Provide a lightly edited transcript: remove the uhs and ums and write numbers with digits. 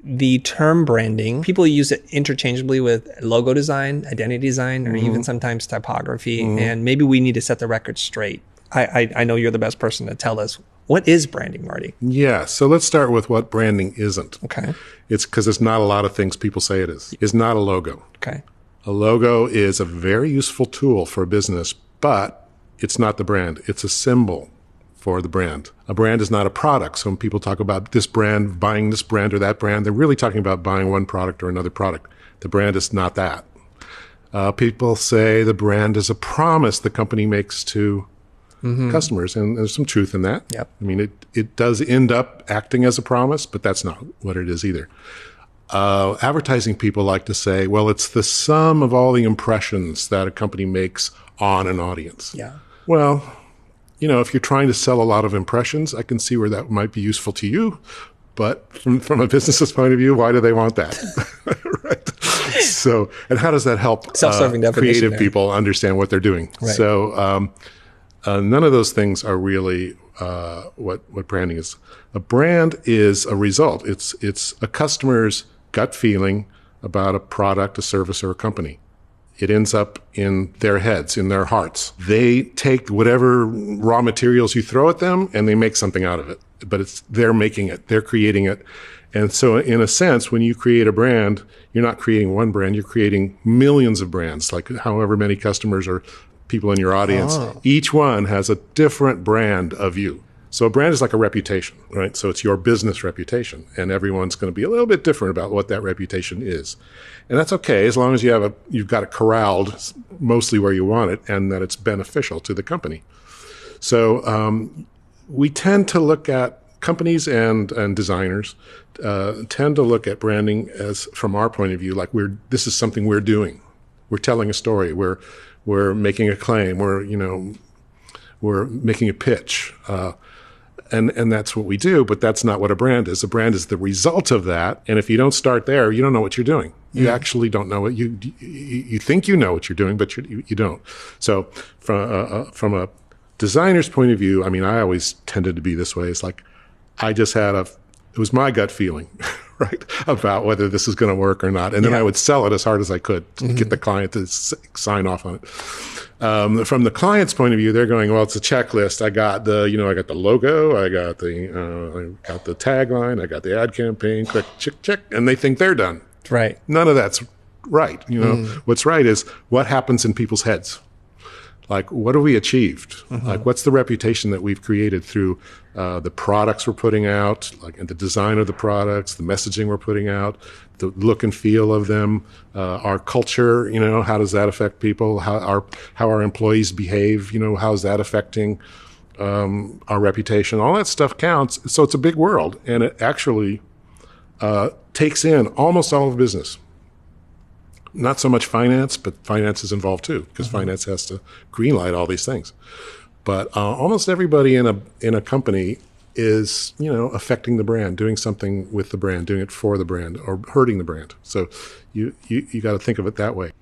the term branding, people use it interchangeably with logo design, identity design, or even sometimes typography. And maybe we need to set the record straight. I know you're the best person to tell us. What is branding, Marty? Yeah, so let's start with what branding isn't. Okay. It's because it's not a lot of things people say it is. It's not a logo. Okay. A logo is a very useful tool for a business, but it's not the brand. It's a symbol for the brand. A brand is not a product. So when people talk about this brand, buying this brand or that brand, they're really talking about buying one product or another product. The brand is not that. People say the brand is a promise the company makes to customers, and there's some truth in that. Yep. I mean, it does end up acting as a promise, but that's not what it is either. Advertising people like to say, well, it's the sum of all the impressions that a company makes on an audience. Yeah. Well, if you're trying to sell a lot of impressions, I can see where that might be useful to you. But from a business's point of view, why do they want that? Right. So, and how does that help Self-serving definition creative there. people understand what they're doing? Right. So, none of those things are really what branding is. A brand is a result. It's a customer's gut feeling about a product, a service, or a company. It ends up in their heads, in their hearts. They take whatever raw materials you throw at them and they make something out of it. But they're making it, they're creating it. And so in a sense, when you create a brand, you're not creating one brand, you're creating millions of brands, like however many customers or people in your audience. Oh. Each one has a different brand of you. So a brand is like a reputation, right? So it's your business reputation, and everyone's going to be a little bit different about what that reputation is. And that's okay, as long as you've got it corralled mostly where you want it and that it's beneficial to the company. So we tend to look at companies and designers tend to look at branding as, from our point of view, like this is something we're doing. We're telling a story. We're making a claim. We're making a pitch. And that's what we do, but that's not what a brand is. A brand is the result of that. And if you don't start there, you don't know what you're doing. You actually don't know what you think you know what you're doing, but you don't. So from a designer's point of view, I mean, I always tended to be this way. It's like, it was my gut feeling, right, about whether this is going to work or not. And then I would sell it as hard as I could to get the client to sign off on it. From the client's point of view, they're going, well, it's a checklist. I got the logo, I got the tagline, I got the ad campaign, click, check, and they think they're done. Right. None of that's right. What's right is what happens in people's heads. Like, what have we achieved? Like, what's the reputation that we've created through the products we're putting out, like and the design of the products, the messaging we're putting out, the look and feel of them, our culture, how does that affect people? How our employees behave, how is that affecting our reputation? All that stuff counts. So it's a big world, and it actually takes in almost all of business. Not so much finance, but finance is involved too, because finance has to greenlight all these things. But almost everybody in a company is, affecting the brand, doing something with the brand, doing it for the brand, or hurting the brand. So you got to think of it that way.